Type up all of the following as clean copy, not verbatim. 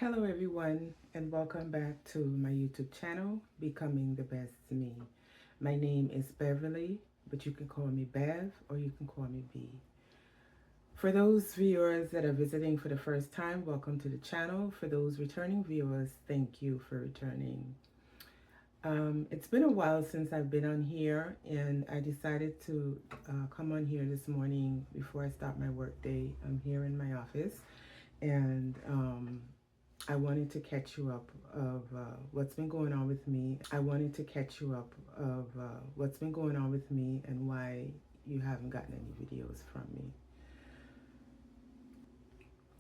Hello everyone and welcome back to my YouTube channel, Becoming the Best Me. My name is Beverly, but you can call me Bev or you can call me B. For those viewers that are visiting for the first time, welcome to the channel. For those returning viewers, thank you for returning. It's been a while since I've been on here, and I decided to come on here this morning before I start my work day. I'm here in my office, and I wanted to catch you up of what's been going on with me. I wanted to catch you up of what's been going on with me and why you haven't gotten any videos from me.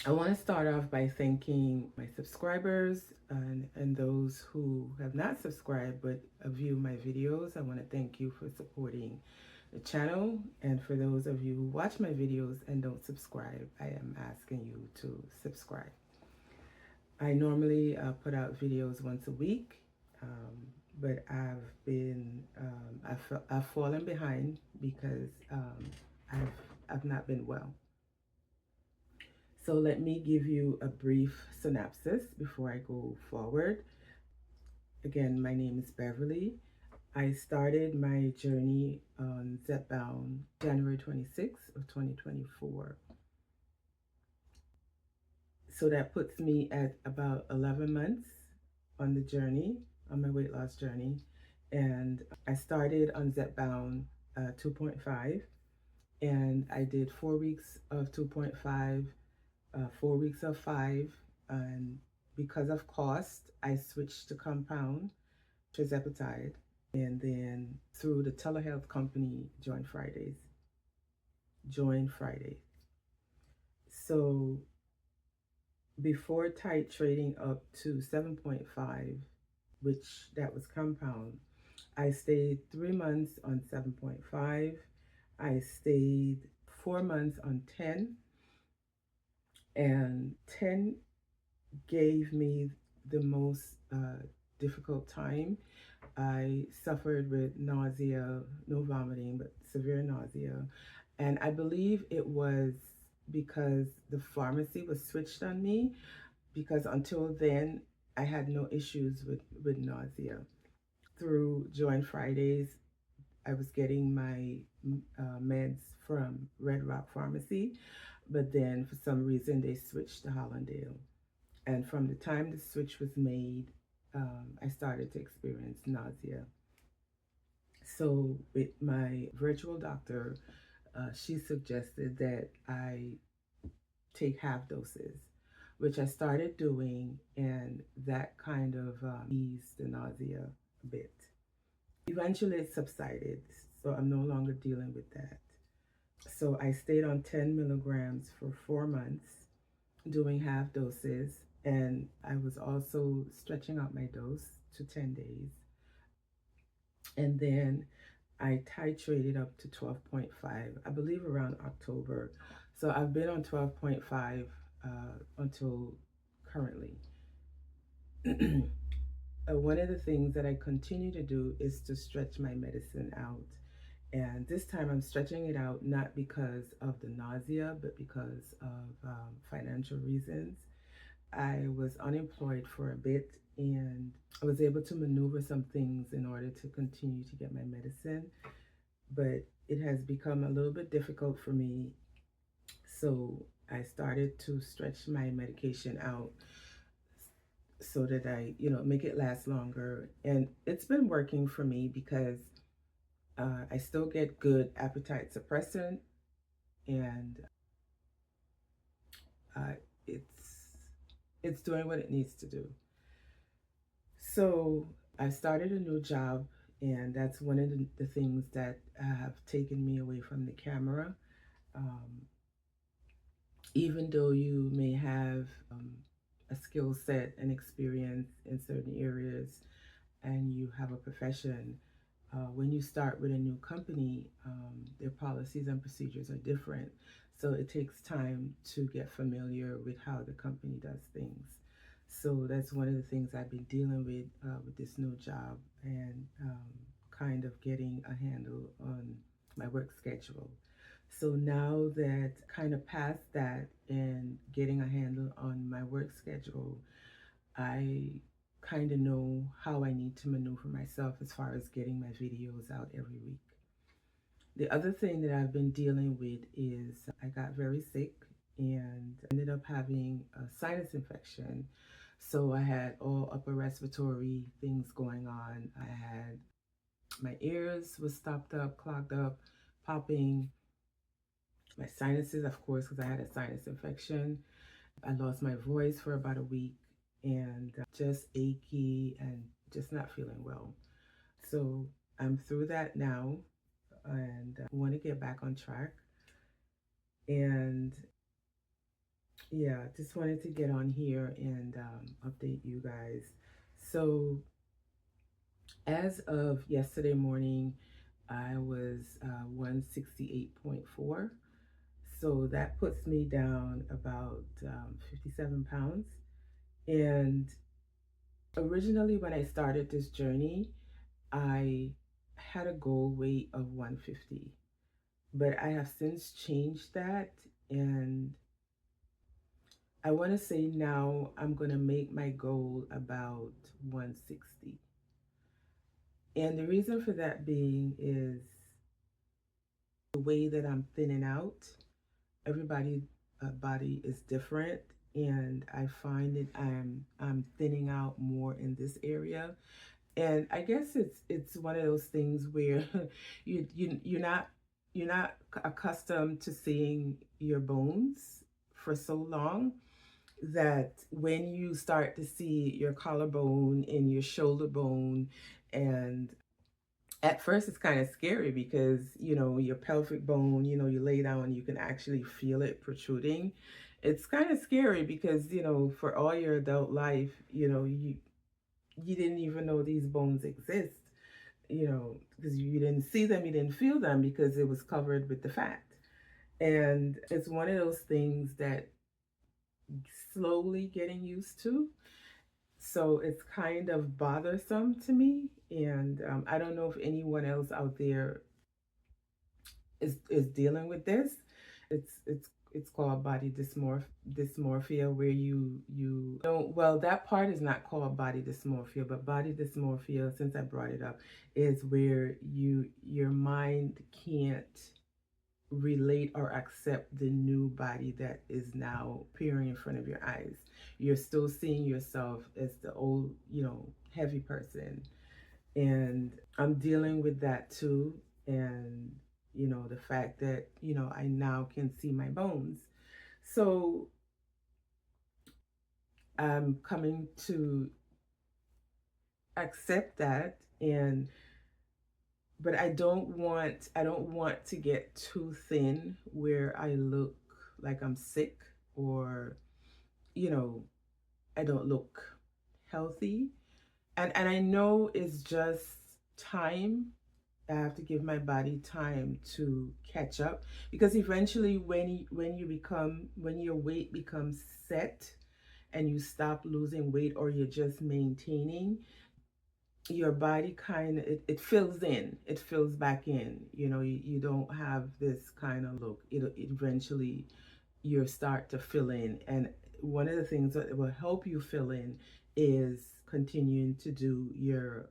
I want to start off by thanking my subscribers and those who have not subscribed but view my videos. I want to thank you for supporting the channel, and for those of you who watch my videos and don't subscribe, I am asking you to subscribe. I normally put out videos once a week, but I've fallen behind because I've not been well. So let me give you a brief synopsis before I go forward. Again, my name is Beverly. I started my journey on Zepbound January 26th of 2024. So that puts me at about 11 months on the journey, on my weight loss journey. And I started on Zepbound 2.5, and I did 4 weeks of 2.5, 4 weeks of 5, and because of cost, I switched to compound Tirzepatide, and then through the telehealth company, Join Fridays. So before titrating up to 7.5, which that was compound, I stayed 3 months on 7.5. I stayed 4 months on 10, and 10 gave me the most difficult time. I suffered with nausea, no vomiting, but severe nausea. And I believe it was because the pharmacy was switched on me, because until then I had no issues with nausea. Through Join Fridays, I was getting my meds from Red Rock Pharmacy, but then for some reason they switched to Hollandale. And from the time the switch was made, I started to experience nausea. So with my virtual doctor, she suggested that I take half doses, which I started doing, and that kind of eased the nausea a bit. Eventually it subsided, so I'm no longer dealing with that. So I stayed on 10 milligrams for 4 months, doing half doses, and I was also stretching out my dose to 10 days. And then I titrated up to 12.5, I believe around October. So I've been on 12.5 until currently. One of the things that I continue to do is to stretch my medicine out. And this time I'm stretching it out not because of the nausea, but because of financial reasons. I was unemployed for a bit, and I was able to maneuver some things in order to continue to get my medicine. But it has become a little bit difficult for me. So I started to stretch my medication out so that I, make it last longer. And it's been working for me because I still get good appetite suppressant, and it's doing what it needs to do. So I started a new job, and that's one of the things that have taken me away from the camera. Even though you may have a skill set and experience in certain areas, and you have a profession, when you start with a new company, their policies and procedures are different. So it takes time to get familiar with how the company does things. So that's one of the things I've been dealing with this new job, and kind of getting a handle on my work schedule. So now that kind of past that and getting a handle on my work schedule, I kind of know how I need to maneuver myself as far as getting my videos out every week. The other thing that I've been dealing with is I got very sick and ended up having a sinus infection. So I had all upper respiratory things going on. I had my ears was stopped up, clogged up, popping. My sinuses, of course, because I had a sinus infection. I lost my voice for about a week and just achy and just not feeling well. So I'm through that now and want to get back on track. And yeah, just wanted to get on here and update you guys. So as of yesterday morning, I was 168.4. So that puts me down about 57 pounds. And originally, when I started this journey, I had a goal weight of 150. But I have since changed that. And I want to say now I'm going to make my goal about 160. And the reason for that being is the way that I'm thinning out. Everybody's body is different, and I find that I'm thinning out more in this area. And I guess it's one of those things where you're not accustomed to seeing your bones for so long that when you start to see your collarbone and your shoulder bone, and at first it's kind of scary because your pelvic bone, you lay down, you can actually feel it protruding. It's kind of scary because for all your adult life, you didn't even know these bones exist, because you didn't see them, you didn't feel them because it was covered with the fat. And it's one of those things that slowly getting used to. So it's kind of bothersome to me. And I don't know if anyone else out there is dealing with this. It's called body dysmorphia, where you don't, well, that part is not called body dysmorphia, but body dysmorphia, since I brought it up, is where your mind can't relate or accept the new body that is now appearing in front of your eyes. You're still seeing yourself as the old, heavy person. And I'm dealing with that too. And, the fact that, I now can see my bones. So I'm coming to accept that. And but I don't want to get too thin where I look like I'm sick, or I don't look healthy. And I know it's just time. I have to give my body time to catch up, because eventually when your weight becomes set and you stop losing weight, or you're just maintaining, your body kind of it fills in, it fills back in. You don't have this kind of look. It eventually you start to fill in. And one of the things that will help you fill in is continuing to do your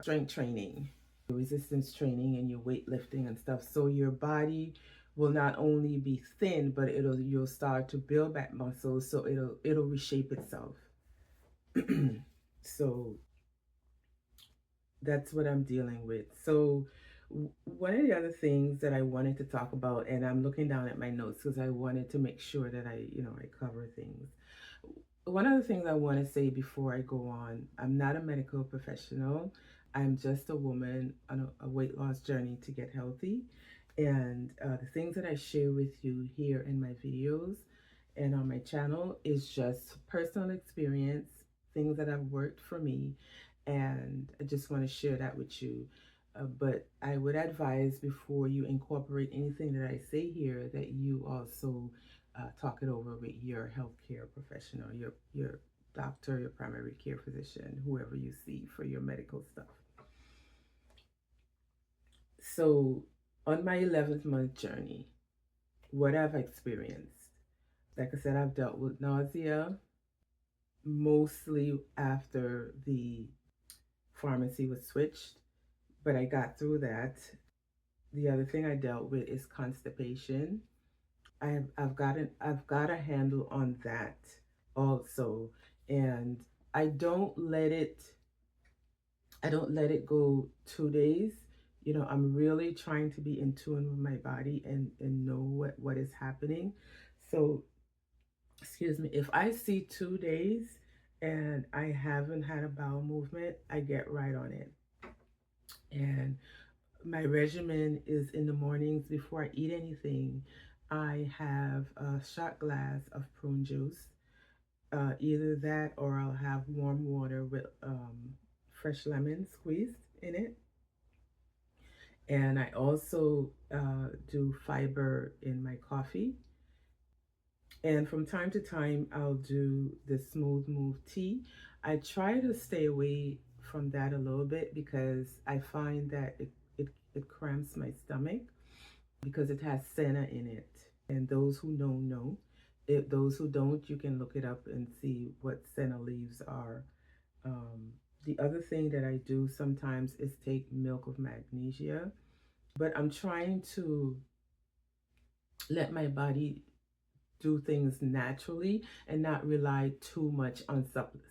strength training, your resistance training, and your weightlifting and stuff. So your body will not only be thin, but you'll start to build back muscles, so it'll reshape itself. So that's what I'm dealing with. So one of the other things that I wanted to talk about, and I'm looking down at my notes because I wanted to make sure that I cover things. One of the things I want to say before I go on, I'm not a medical professional. I'm just a woman on a weight loss journey to get healthy. And the things that I share with you here in my videos and on my channel is just personal experience, things that have worked for me. And I just want to share that with you. But I would advise, before you incorporate anything that I say here, that you also talk it over with your healthcare professional, your doctor, your primary care physician, whoever you see for your medical stuff. So on my 11th month journey, what I've experienced, like I said, I've dealt with nausea, mostly after the pharmacy was switched, but I got through that. The other thing I dealt with is constipation. I've got a handle on that also, and I don't let it I don't let it go 2 days. I'm really trying to be in tune with my body and know what is happening. So, excuse me, if I see 2 days and I haven't had a bowel movement, I get right on it. And my regimen is in the mornings before I eat anything. I have a shot glass of prune juice, either that or I'll have warm water with fresh lemon squeezed in it. And I also do fiber in my coffee. And from time to time, I'll do the smooth move tea. I try to stay away from that a little bit because I find that it cramps my stomach because it has senna in it. And those who know. Those who don't, you can look it up and see what senna leaves are. Um, the other thing that I do sometimes is take milk of magnesia, but I'm trying to let my body do things naturally and not rely too much on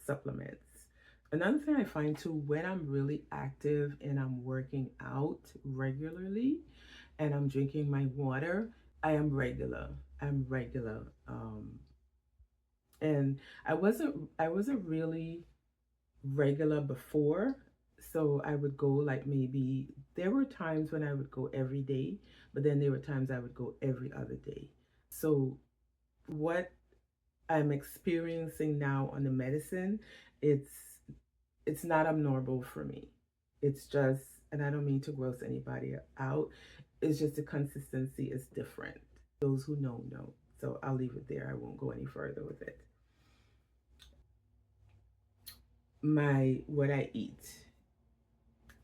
supplements. Another thing I find too, when I'm really active and I'm working out regularly and I'm drinking my water, I am regular. I'm regular. And I wasn't really regular before. So I would go like maybe there were times when I would go every day, but then there were times I would go every other day. So what I'm experiencing now on the medicine, it's it's not abnormal for me. It's just, and I don't mean to gross anybody out. It's just the consistency is different. Those who know. So I'll leave it there. I won't go any further with it. My what I eat,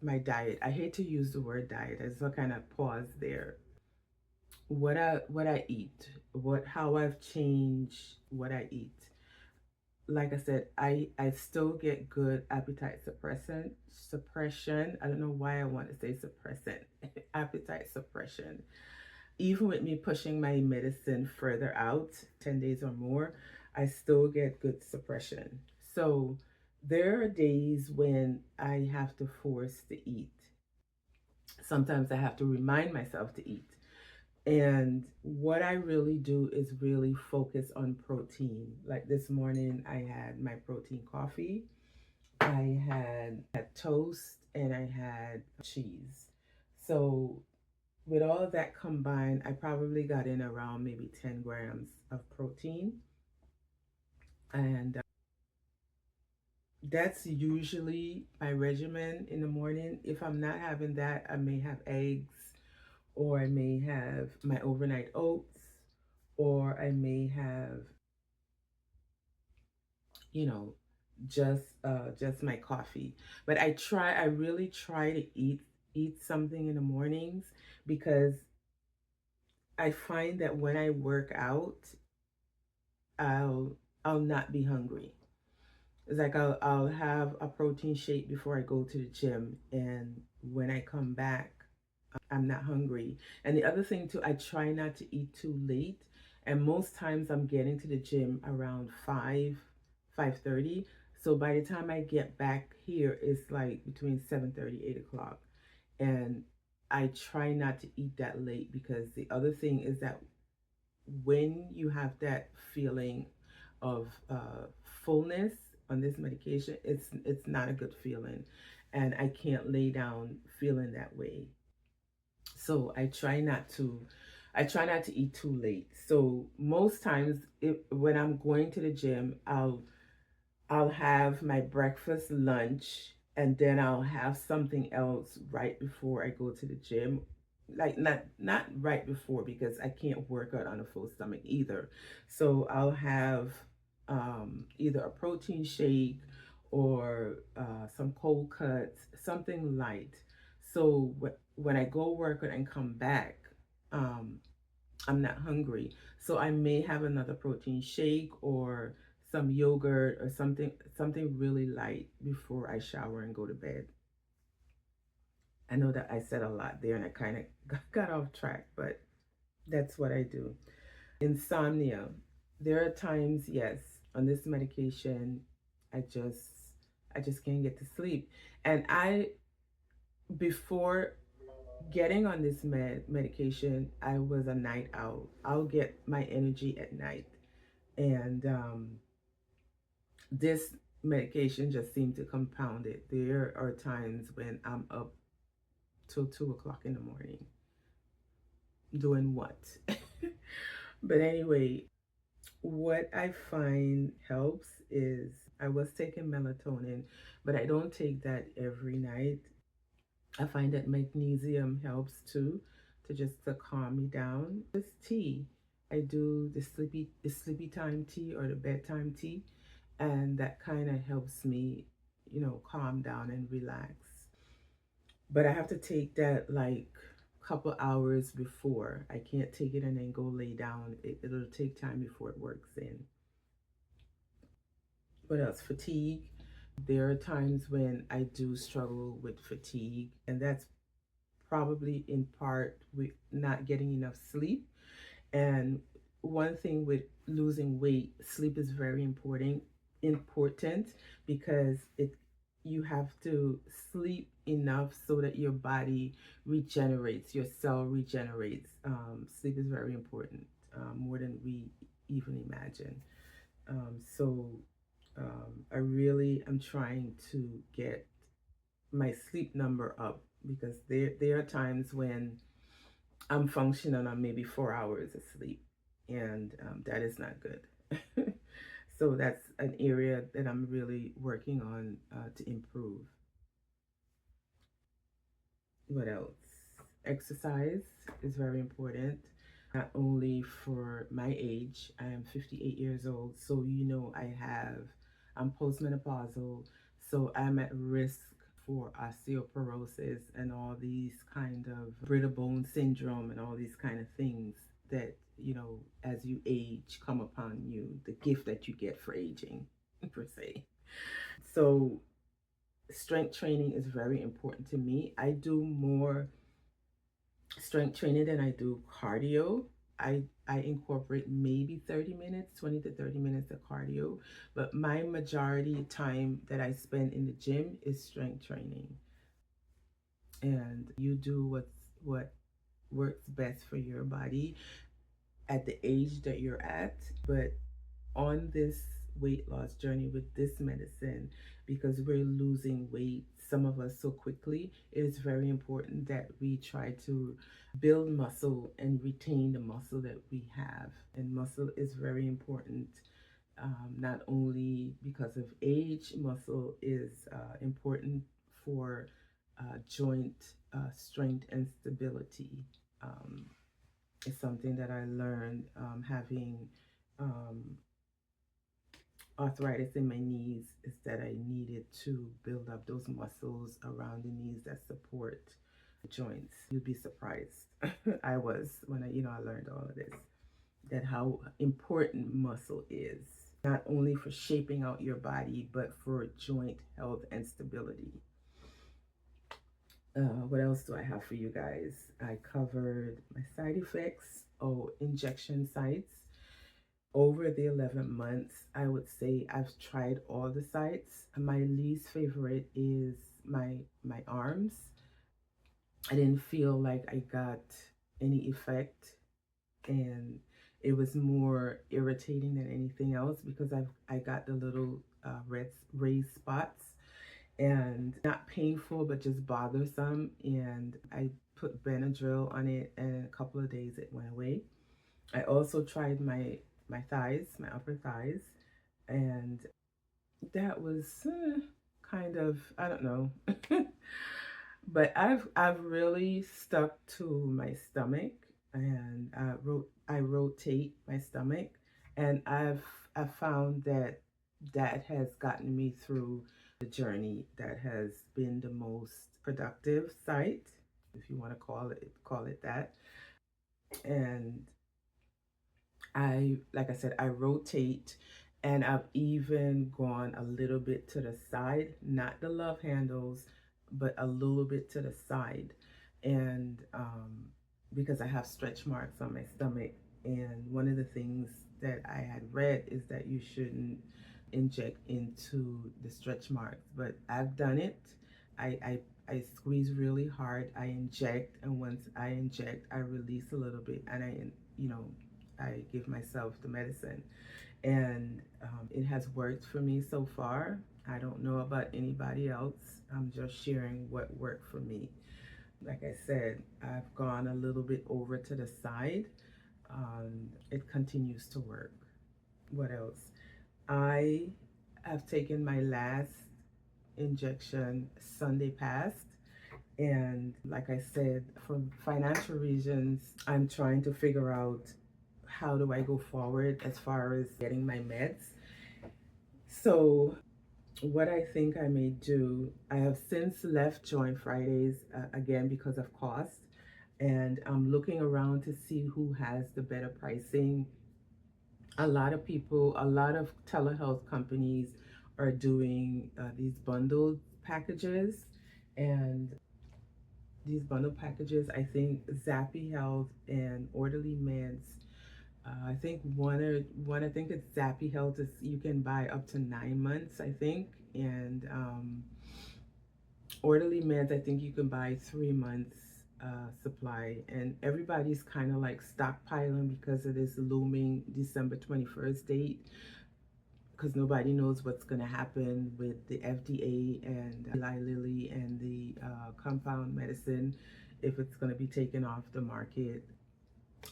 my diet. I hate to use the word diet. There's a kind of pause there. What I eat, what how I've changed what I eat. Like I said, I still get good appetite suppression. I don't know why I want to say suppressant. Appetite suppression. Even with me pushing my medicine further out, 10 days or more, I still get good suppression. So there are days when I have to force to eat. Sometimes I have to remind myself to eat. And what I really do is really focus on protein. Like this morning, I had my protein coffee, I had toast, and I had cheese. So, with all of that combined, I probably got in around maybe 10 grams of protein. And that's usually my regimen in the morning. If I'm not having that, I may have eggs, or I may have my overnight oats, or I may have, you know, just my coffee. But I really try to eat something in the mornings because I find that when I work out, I'll I'll not be hungry. It's like I'll have a protein shake before I go to the gym, and when I come back, I'm not hungry. And the other thing too, I try not to eat too late. And most times I'm getting to the gym around 5:30. So by the time I get back here, it's like between 7:30, 8 o'clock. And I try not to eat that late because the other thing is that when you have that feeling of fullness on this medication, it's not a good feeling. And I can't lay down feeling that way. So I try not to eat too late. So most times when I'm going to the gym, I'll have my breakfast, lunch, and then I'll have something else right before I go to the gym. Like not right before because I can't work out on a full stomach either. So I'll have either a protein shake or some cold cuts, something light. So when I go work out and come back, um, I'm not hungry. So I may have another protein shake or some yogurt or something really light before I shower and go to bed. I know that I said a lot there and I kind of got off track, but that's what I do. Insomnia. There are times, yes, on this medication, I just I just can't get to sleep. And I before getting on this medication, I was a night owl. I'll get my energy at night. And this medication just seemed to compound it. There are times when I'm up till 2 o'clock in the morning doing what? But anyway, what I find helps is I was taking melatonin, but I don't take that every night. I find that magnesium helps too, to just to calm me down. This tea, I do the sleepy time tea or the bedtime tea, and that kind of helps me, calm down and relax. But I have to take that like couple hours before. I can't take it and then go lay down. It'll take time before it works in. What else? Fatigue. There are times when I do struggle with fatigue, and that's probably in part with not getting enough sleep. And one thing with losing weight, sleep is very important because it you have to sleep enough so that your body regenerates, your cell regenerates. Sleep is very important, more than we even imagine. I really am trying to get my sleep number up because there are times when I'm functioning on maybe 4 hours of sleep, and that is not good. So that's an area that I'm really working on to improve. What else? Exercise is very important, not only for my age. I am 58 years old, so I'm postmenopausal, so I'm at risk for osteoporosis and all these kind of brittle bone syndrome and all these kind of things that, as you age, come upon you, the gift that you get for aging, per se. So strength training is very important to me. I do more strength training than I do cardio. I incorporate maybe 30 minutes, 20 to 30 minutes of cardio, but my majority time that I spend in the gym is strength training. And you do what works best for your body at the age that you're at. But on this weight loss journey with this medicine, because we're losing weight, some of us, so quickly, it is very important that we try to build muscle and retain the muscle that we have. And muscle is very important, not only because of age. Muscle is important for joint strength and stability. It's something that I learned having arthritis in my knees, is that I needed to build up those muscles around the knees that support the joints. You'd be surprised. I was when I learned all of this, that how important muscle is, not only for shaping out your body, but for joint health and stability. What else do I have for you guys? I covered my side effects. Oh, injection sites. Over the 11 months, I would say I've tried all the sites. My least favorite is my arms. I didn't feel like I got any effect, and it was more irritating than anything else because I got the little red raised spots, and not painful but just bothersome. And I put Benadryl on it, and in a couple of days it went away. I also tried my thighs, my upper thighs, and that was kind of, I don't know. But I've really stuck to my stomach, and I rotate my stomach, and I've found that that has gotten me through the journey. That has been the most productive site, if you want to call it that. And like I said, I rotate, And I've even gone a little bit to the side, not the love handles, but a little bit to the side. And because I have stretch marks on my stomach. And one of the things that I had read is that you shouldn't inject into the stretch marks. But I've done it. I squeeze really hard. I inject. And once I inject, I release a little bit. And you know, I give myself the medicine, and it has worked for me so far. I don't know about anybody else. I'm just sharing what worked for me. Like I said, I've gone a little bit over to the side. It continues to work. What else? I have taken my last injection Sunday past. And like I said, for financial reasons, I'm trying to figure out how do I go forward as far as getting my meds. So, what I think I may do, I have since left Joint Fridays again because of cost, and I'm looking around to see who has the better pricing. A lot of people, a lot of telehealth companies are doing these bundled packages, and these bundle packages, I think Zappy Health and Orderly Meds. I think one. I think it's Zappy Health. Is you can buy up to 9 months. I think, and Orderly Meds. I think you can buy 3 months supply. And everybody's kind of like stockpiling because of this looming December 21st date. Because nobody knows what's going to happen with the FDA and Eli Lilly and the compound medicine, if it's going to be taken off the market.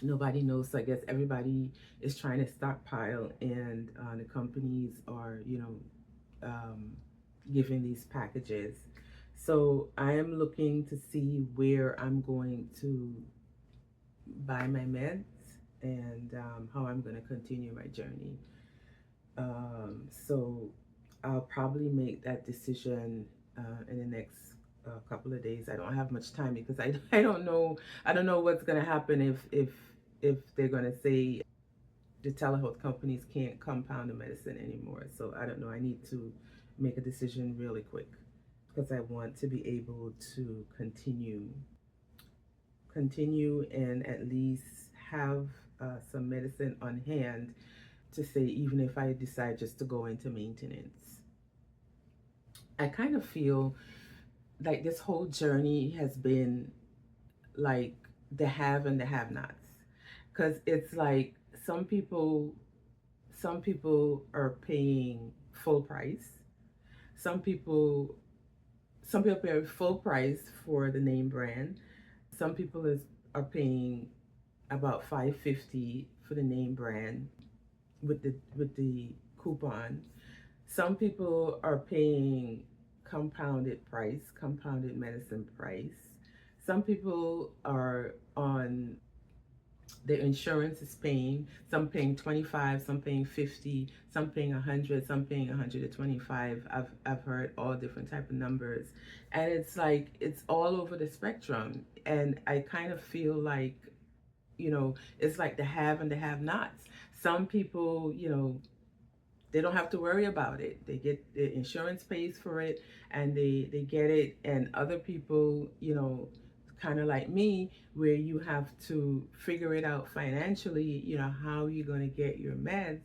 Nobody knows. So I guess everybody is trying to stockpile, and the companies are, giving these packages. So I am looking to see where I'm going to buy my meds, and how I'm going to continue my journey. So I'll probably make that decision in the next couple of days. I don't have much time because I don't know what's gonna happen if they're gonna say the telehealth companies can't compound the medicine anymore. So I don't know. I need to make a decision really quick because I want to be able to continue and at least have some medicine on hand to say, even if I decide just to go into maintenance. I kind of feel like this whole journey has been like the have and the have nots, because it's like some people are paying full price. some people some people pay full price for the name brand. Some people are paying about 550 for the name brand with the coupon. Some people are paying compounded medicine price. Some people are on the insurance is paying, some paying 25, some paying 50, some paying 100, some paying 125. I've heard all different type of numbers. And it's like it's all over the spectrum. And I kind of feel like, it's like the have and the have nots. Some people, they don't have to worry about it. They get the insurance pays for it, and they get it. And other people, kind of like me, where you have to figure it out financially, how you're going to get your meds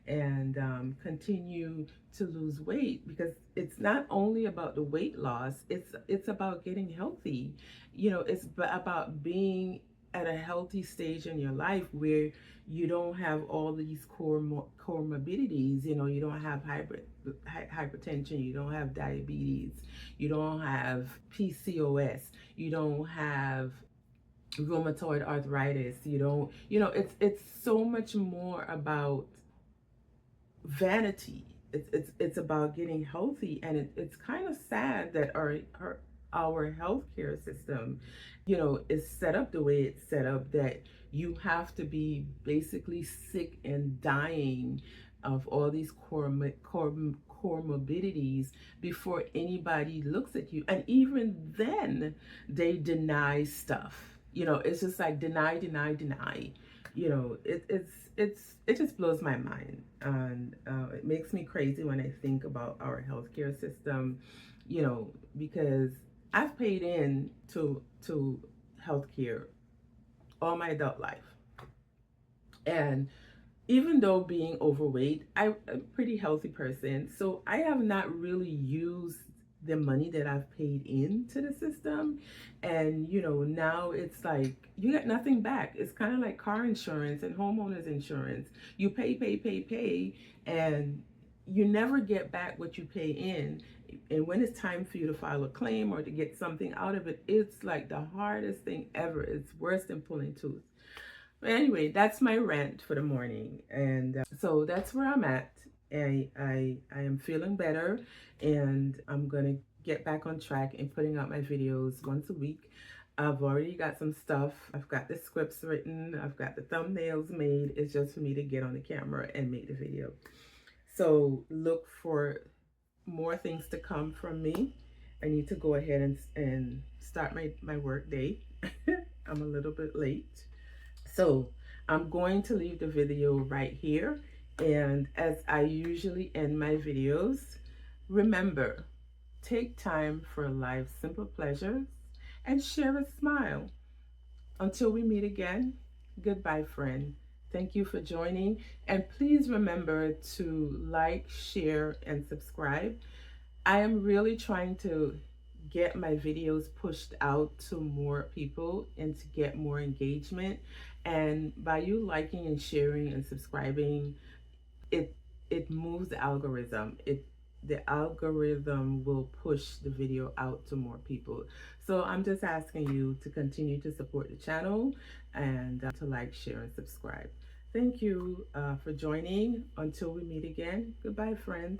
and continue to lose weight, because it's not only about the weight loss, it's about getting healthy. It's about being at a healthy stage in your life where you don't have all these comorbidities. You don't have hypertension, you don't have diabetes, you don't have PCOS, you don't have rheumatoid arthritis, you don't, it's so much more about vanity. It's about getting healthy, and it's kind of sad that our healthcare system, is set up the way it's set up, that you have to be basically sick and dying of all these comorbidities before anybody looks at you. And even then, they deny stuff. It's just like deny, deny, deny. You know, it just blows my mind, and it makes me crazy when I think about our healthcare system. You know, because I've paid in to healthcare all my adult life, and even though being overweight, I'm a pretty healthy person. So I have not really used the money that I've paid into the system. And, you know, now it's like you get nothing back. It's kind of like car insurance and homeowners insurance. You pay, and you never get back what you pay in. And when it's time for you to file a claim or to get something out of it, it's like the hardest thing ever. It's worse than pulling tooth. But anyway, that's my rant for the morning, and so that's where I'm at. I am feeling better, and I'm gonna get back on track and putting out my videos once a week. I've already got some stuff. I've got the scripts written. I've got the thumbnails made. It's just for me to get on the camera and make the video. So look for more things to come from me. I need to go ahead and start my work day. I'm a little bit late. So I'm going to leave the video right here. And as I usually end my videos, remember, take time for life's simple pleasures and share a smile. Until we meet again, goodbye, friend. Thank you for joining. And please remember to like, share, and subscribe. I am really trying to get my videos pushed out to more people and to get more engagement. And by you liking and sharing and subscribing, it moves the algorithm. The algorithm will push the video out to more people. So I'm just asking you to continue to support the channel and to like, share, and subscribe. Thank you for joining. Until we meet again, goodbye, friend.